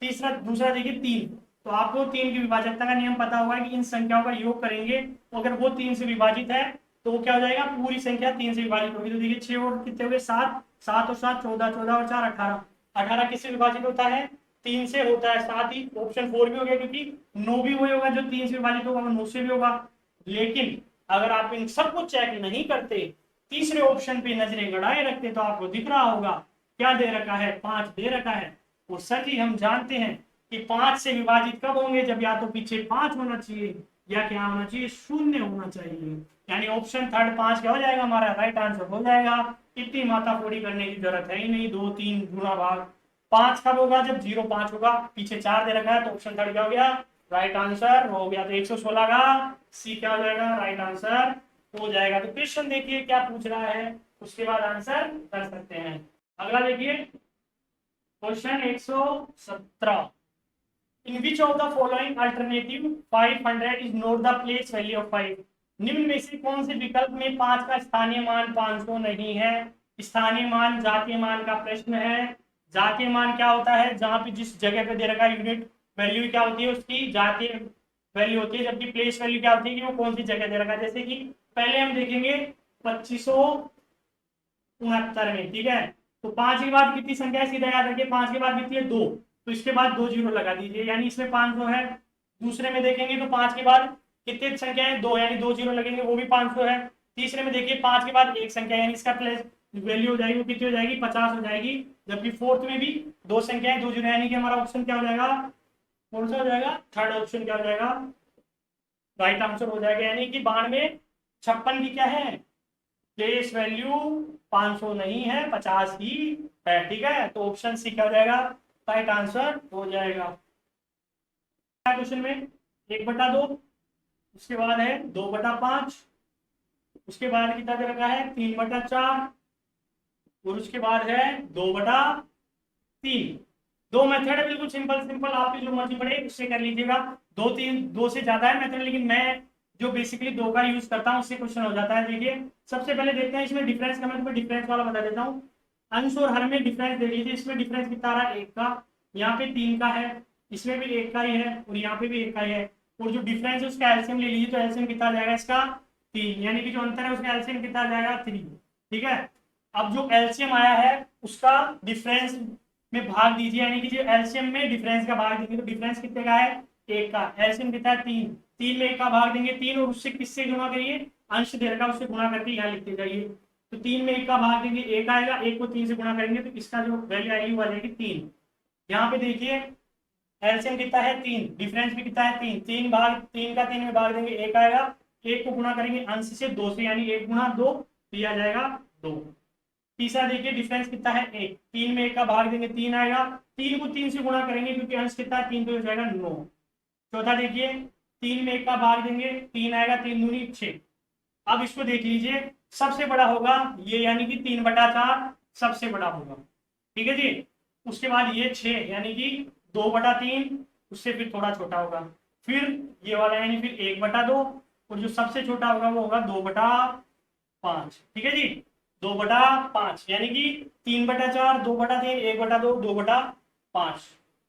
A: तीसरा दूसरा देखिए 3, तो आपको 3 की विभाजकता का नियम पता होगा कि इन संख्याओं का योग करेंगे, तो अगर वो 3 से विभाजित है तो वो क्या हो जाएगा, पूरी संख्या 3 से विभाजित होगी। तो देखिए 6 और कितने हो गए 7, 7 और 7 14, 14 और 4 18, 18 किससे विभाजित होता है, 3 से होता है। साथ ही ऑप्शन 4 भी हो गया, क्योंकि 9 भी वही होगा जो 3 से विभाजित होगा, वो 9 से भी होगा। लेकिन अगर आप इन सबको चेक नहीं करते, तीसरे ऑप्शन पे नजरें गड़ाए रखते, तो आपको दिख रहा होगा क्या दे रखा है, 5 दे रखा है। और सर जी हम जानते हैं कि 5 से विभाजित कब होंगे, जब या तो पीछे 5 होना चाहिए या क्या होना चाहिए, 0 होना चाहिए। यानी ऑप्शन थर्ड 5 क्या हो जाएगा हमारा राइट आंसर हो जाएगा। इतनी माताफोड़ी करने की जरूरत है ही नहीं, 2 3 गुना भाग। 5 कब होगा, जब 0 5 होगा, पीछे 4 दे रखा है, तो ऑप्शन थर्ड क्या हो गया, राइट आंसर हो गया। तो 116 का सी क्या हो जाएगा, राइट आंसर हो जाएगा। तो क्वेश्चन देखिए क्या पूछ रहा है, उसके बाद आंसर कर सकते हैं। अगला देखिए question 117, in which of the following alternative 500 is not the place value of 5। निम्न में से कौन से विकल्प में 5 का स्थानीय मान 500 नहीं है। स्थानीय मान जातीय मान का प्रश्न है। जातीय मान क्या होता है, जहां पे जिस जगह पे दे रखा यूनिट वैल्यू क्या होती है उसकी जातीय वैल्यू होती है, जबकि प्लेस वैल्यू क्या होती है कि वो कौन सी जगह दे रखा है। जैसे कि पहले हम देखेंगे 2569 में, ठीक है, तो 5 के बाद कितनी संख्या है, सीधा याद रखिए 5 के बाद कितनी है 2, तो इसके बाद 2 जीरो लगा दीजिए, यानी इसमें 500 है। दूसरे में देखेंगे तो 5 के बाद कितनी संख्या है 2, यानी 2 जीरो लगेंगे, वो भी 500 है। तीसरे में देखिए 5 के बाद एक संख्या, यानी इसका प्लेस वैल्यू हो जाएगी, वो कितनी हो जाएगी 50 हो जाएगी। जबकि फोर्थ में भी 2 संख्याएं 2 जीरो, यानी कि हमारा ऑप्शन क्या हो जाएगा, कौन सा हो जाएगा, थर्ड ऑप्शन क्या हो जाएगा, राइट आंसर हो जाएगा। यानी कि 92 56 की क्या है, प्लेस वैल्यू 500 नहीं है, 50 ही है, ठीक है। तो ऑप्शन सी क्या हो जाएगा, राइट आंसर हो जाएगा। क्वेश्चन में 1/2, उसके बाद है 2/5, उसके बाद कितना दे रखा है 3/4, और उसके बाद है 2/3। दो मेथड है, बिल्कुल सिंपल सिंपल, आपकी जो मर्जी पड़े उससे कर लीजिएगा। दो तीन दो से ज्यादा है मेथड, लेकिन मैं जो बेसिकली दो का यूज करता हूँ उससे क्वेश्चन हो जाता है। देखिए सबसे पहले देखते हैं इसमें डिफरेंस का, मैं तुम्हें डिफरेंस वाला बता देता हूँ। अंश और हर में डिफरेंस देख लीजिए। इसमें डिफरेंस कितना आ रहा है, 1 का, यहाँ पे 3 का है, इसमें भी 1 का ही है और यहाँ पे भी 1 का ही है। और जो डिफरेंस है उसका एलसीएम ले लीजिए, तो एलसीएम कितना आ जाएगा इसका, 3, यानी कि जो अंतर है उसका एलसीएम कितना आ जाएगा, 3। ठीक है, अब जो एलसीएम आया है उसका डिफरेंस में भाग दीजिए, यानी कि जो एलसीएम में डिफरेंस का भाग देंगे तो डिफरेंस कितने का है, 1 का। एलसीएम कितना है, 3। 3 में 1 का भाग देंगे 3, और उससे किससे गुणा करिए, अंश दे रखा उससे गुणा करके यहाँ लिखते जाइए। तो 3 में 1 का भाग देंगे 1 आएगा, 1 को 3 से गुणा करेंगे तो इसका जो वैल्यू आएगी वो आ जाएगी 3। यहाँ पे देखिए एलसीएम कितना है, 3, डिफरेंस भी कितना है, 3। 3 भाग 3 का 3 में भाग देंगे 1 आएगा, 1 को गुणा करेंगे अंश से 2 से, यानी 1 गुणा 2 तो ये आ जाएगा 2। तीसरा देखिए डिफरेंस कितना है, 1। 3 में 1 का भाग देंगे 3 आएगा, 3 को 3 से गुणा करेंगे क्योंकि अंश कितना है 3, तो हो जाएगा 9। चौथा देखिए 3 में 1 का भाग देंगे 3 आएगा, 3 दूनी 6। अब इसको देख लीजिए, सबसे बड़ा होगा ये, यानी कि 3/4 सबसे बड़ा होगा। ठीक है जी, उसके बाद ये 6 यानी कि 2/3, उससे फिर थोड़ा छोटा होगा। फिर ये वाला यानी फिर 1/2, और जो सबसे छोटा होगा वो होगा 2/5। ठीक है जी, 2/5 यानी कि 3/4, 2/3, 1/2, 2/5।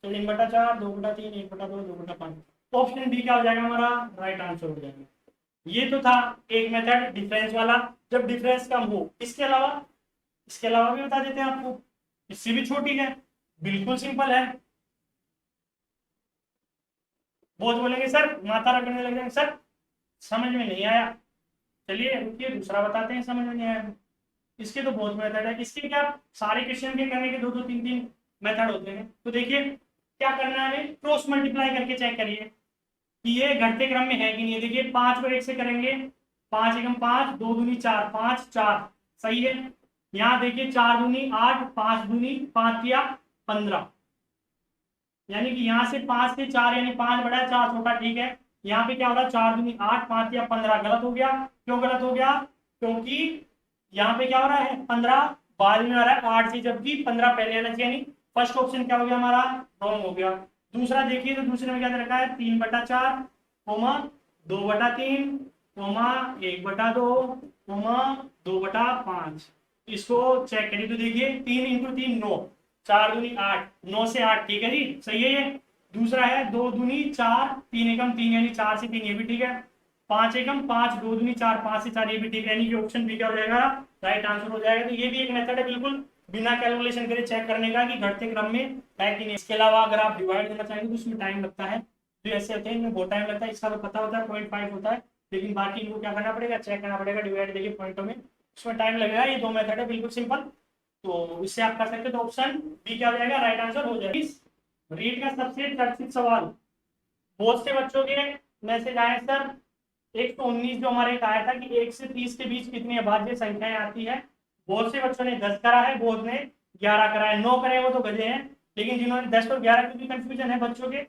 A: तो 3/4, 2/3, 1/2, 2/5। ऑप्शन बी क्या हो जाएगा हमारा, राइट आंसर हो जाएगा। ये तो था एक मेथड डिफरेंस वाला, जब डिफरेंस कम हो। इसके अलावा भी बता देते हैं आपको, इससे भी छोटी है, बिल्कुल सिंपल है। बहुत बोलेंगे सर, माथा रखने लग जाएंगे सर समझ में नहीं आया। चलिए रुकिए, दूसरा बताते हैं समझ में नहीं आया। इसके तो बहुत मेथड है। इसके क्या सारे क्वेश्चन के करने के 2-2 3-3 मेथड होते हैं। तो देखिए क्या करना है, हमें क्रॉस मल्टीप्लाई करके चेक करिए कि ये घटते क्रम में है कि नहीं है। देखिए 5 को 1 से करेंगे, 5 एकम 5, 2 दूनी 4, 5 4 सही है। यहाँ देखिए 4 दूनी 8, 5 दूनी 5 किया 15, यानी कि यहाँ से 5 से 4 यानी 5 बड़ा 4 छोटा, ठीक है। यहाँ पे क्या हो रहा है, 4 दूनी 8, 5 या 15, गलत हो गया। क्यों गलत हो गया, क्योंकि यहाँ पे क्या हो रहा है, 15 बाद में आ रहा है 8 से, जबकि 15 पहले आना चाहिए, यानी फर्स्ट ऑप्शन क्या हो गया हमारा, रॉन्ग हो गया। दूसरा देखिए, तो दूसरे में क्या दे रखा है, 3/4 कोमा 2/3 कोमा 1/2 कोमा 2/5। इसको चेक करिए तो देखिए 3 इंटू 3 9, 4 दूनी 8, 9 से 8, ठीक है जी सही है ये। दूसरा है 2 दूनी 4, 3 एकम 3 यानी 4 से 3, ये भी ठीक है। 5 एकम 5, 2 दूनी 4, 5 से 4, ये भी ठीक है, यानी कि ऑप्शन बी क्या हो जाएगा, राइट आंसर हो जाएगा। तो ये भी एक मेथड है बिल्कुल बिना कैलकुलेशन करे चेक करने का कि घटते क्रम में है कि नहीं। इसके अलावा अगर आप डिवाइड करना चाहेंगे तो उसमें टाइम लगता है, जो ऐसे होते हैं इनमें बहुत टाइम लगता है। इसका तो पता होता है 0.5 होता है, लेकिन बाकी इनको क्या करना पड़ेगा, चेक करना पड़ेगा। डिवाइड देखिए पॉइंटों में, उसमें टाइम लगेगा। ये 2 मेथड है बिल्कुल सिंपल, तो इससे आप कर सकते हो। तो ऑप्शन बी क्या हो जाएगा, राइट आंसर हो जाएगा। रीड का सबसे चर्चित सवाल, बहुत से बच्चों के मैसेज आए सर 119 जो हमारे आया था कि 1 से 30 के बीच कितनी अभाज्य संख्याएं आती है। बहुत से बच्चों ने 10 करा है, बहुत ने 11 करा है। 9 करे वो तो गधे हैं, लेकिन जिन्होंने 10 और 11 की कंफ्यूजन है बच्चों के,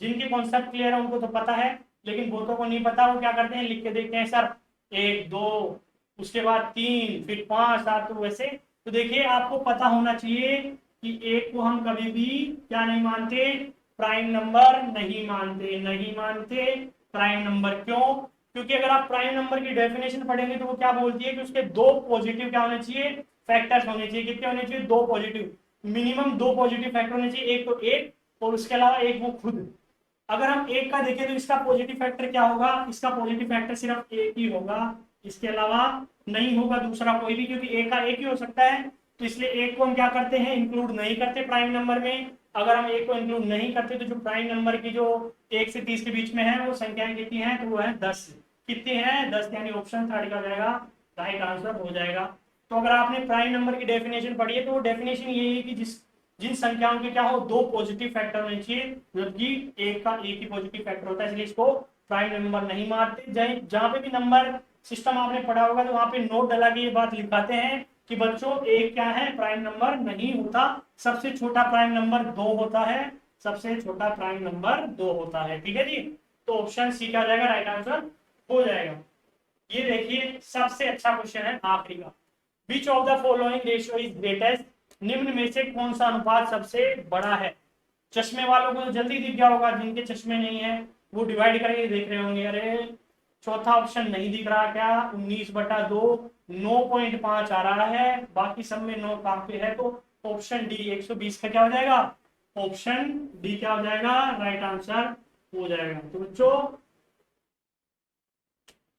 A: जिनके कॉन्सेप्ट क्लियर है उनको तो पता है, लेकिन बहुतों को नहीं पता। वो क्या करते हैं, लिख के देखते हैं सर 1 2 उसके बाद 3 फिर 5 7, तो वैसे तो देखिए आपको पता होना चाहिए कि 1 को हम कभी भी क्या नहीं मानते, प्राइम नंबर नहीं मानते, नहीं मानते प्राइम नंबर। क्यों, क्योंकि अगर आप प्राइम नंबर की डेफिनेशन पढ़ेंगे तो वो क्या बोलती है कि उसके 2 पॉजिटिव क्या होने चाहिए, फैक्टर्स होने चाहिए। कितने होने चाहिए, 2 पॉजिटिव, मिनिमम 2 पॉजिटिव फैक्टर होने चाहिए। एक तो 1 और उसके अलावा एक वो खुद। अगर हम 1 का देखें तो इसका पॉजिटिव फैक्टर क्या होगा, इसका पॉजिटिव फैक्टर सिर्फ 1 ही होगा, इसके अलावा नहीं होगा दूसरा कोई भी, क्योंकि 1 का 1 ही हो सकता है। तो इसलिए 1 को हम क्या करते हैं, इंक्लूड नहीं करते प्राइम नंबर में। अगर हम 1 को इंक्लूड नहीं करते तो जो प्राइम नंबर की जो 1 से 30 के बीच में है वो संख्याएं कितनी है, तो वो है 10। कितनी है, 10, यानी ऑप्शन थर्ड का जाएगा, राइट आंसर हो जाएगा। तो अगर आपने प्राइम नंबर की डेफिनेशन पढ़ी है तो वो डेफिनेशन यही है कि जिन संख्याओं के क्या हो, 2 पॉजिटिव फैक्टर होने चाहिए, जबकि 1 का 1 ही पॉजिटिव फैक्टर होता है, इसलिए इसको प्राइम नंबर नहीं मानते। जहां पे भी नंबर सिस्टम आपने पढ़ा होगा तो वहां पे नोट डाला के ये बात लिखाते हैं कि बच्चों 1 क्या है, प्राइम नंबर नहीं होता। सबसे छोटा प्राइम नंबर 2 होता है, सबसे छोटा प्राइम नंबर 2 होता है। ठीक है जी, तो ऑप्शन सी क्या जाएगा, राइट आंसर हो जाएगा। ये देखिए सबसे अच्छा क्वेश्चन है आखिरी का, which of the following ratio is greatest, निम्न में से कौन सा अनुपात सबसे बड़ा है। चश्मे वालों को तो जल्दी दिख गया होगा, जिनके चश्मे नहीं है वो डिवाइड करके देख रहे होंगे। अरे चौथा ऑप्शन नहीं दिख रहा क्या, 19/2, 9.5 आ रहा है, बाकी सब में 9 कहाँ पे है, तो ऑप्शन डी 120 का क्या हो जाएगा, ऑप्शन डी क्या हो जाएगा, राइट आंसर हो जाएगा। तो बच्चों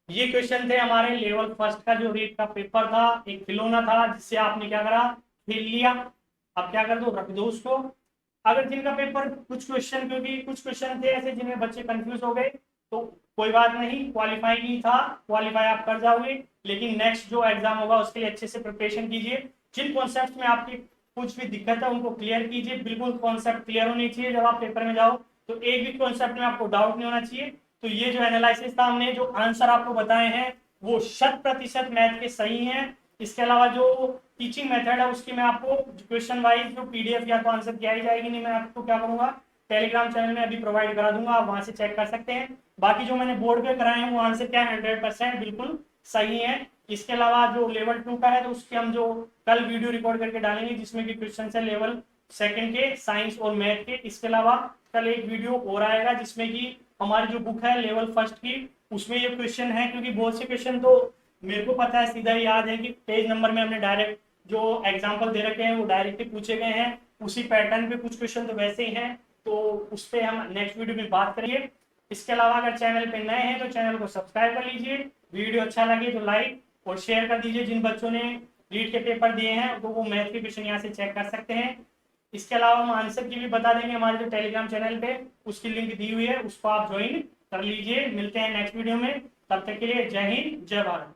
A: ये क्वेश्चन थे हमारे लेवल फर्स्ट का जो रीट का पेपर था, एक खिलौना था जिससे आपने क्या करा, खेल लिया। अब क्या कर दो, रख दो उसको। अगर जिनका पेपर कुछ क्वेश्चन, क्योंकि कुछ क्वेश्चन थे ऐसे जिनमें बच्चे कंफ्यूज हो गए, तो कोई बात नहीं, क्वालिफाई नहीं था, क्वालिफाई आप कर जाओगे, लेकिन नेक्स्ट जो एग्जाम होगा उसके लिए अच्छे से प्रिपरेशन कीजिए। जिन कॉन्सेप्ट में आपकी कुछ भी दिक्कत है उनको क्लियर कीजिए, बिल्कुल कॉन्सेप्ट क्लियर होने चाहिए जब आप पेपर में जाओ, तो एक भी कॉन्सेप्ट में आपको डाउट नहीं होना चाहिए। तो ये जो एनालिसिस था, हमने जो आंसर आपको बताए हैं वो 100% मैथ के सही हैं। इसके अलावा जो टीचिंग मेथड है उसकी मैं आपको क्वेश्चन वाइज जो पीडीएफ या तो आंसर किया ही जाएगी, नहीं मैं आपको क्या करूंगा, टेलीग्राम चैनल में अभी प्रोवाइड करा दूंगा, आप वहां से चेक कर सकते हैं। बाकी जो मैंने बोर्ड पे कराए हैं वो आंसर क्या है 100% बिल्कुल सही है। इसके अलावा जो लेवल 2 का है तो उसके हम जो कल वीडियो रिकॉर्ड करके डालेंगे जिसमें कि क्वेश्चन है लेवल सेकंड के साइंस और मैथ के। इसके अलावा कल एक वीडियो और आएगा जिसमें कि हमारी जो बुक है लेवल फर्स्ट की उसमें ये क्वेश्चन है, क्योंकि बहुत से क्वेश्चन तो मेरे को पता है, सीधा याद है कि पेज नंबर में हमने डायरेक्ट जो एग्जाम्पल दे रखे हैं वो डायरेक्टली पूछे गए हैं, उसी पैटर्न पे कुछ क्वेश्चन तो वैसे ही हैं, तो उस पर हम नेक्स्ट वीडियो में बात करेंगे। इसके अलावा अगर चैनल पे नए हैं तो चैनल को सब्सक्राइब कर लीजिए, वीडियो अच्छा लगे तो लाइक और शेयर कर दीजिए। जिन बच्चों ने रीड के पेपर दिए हैं तो वो मैथ के क्वेश्चन यहाँ से चेक कर सकते हैं। इसके अलावा हम आंसर की भी बता देंगे हमारे जो टेलीग्राम चैनल पे, उसकी लिंक दी हुई है, उसको आप ज्वाइन कर लीजिए। मिलते हैं नेक्स्ट वीडियो में, तब तक के लिए जय हिंद जय भारत।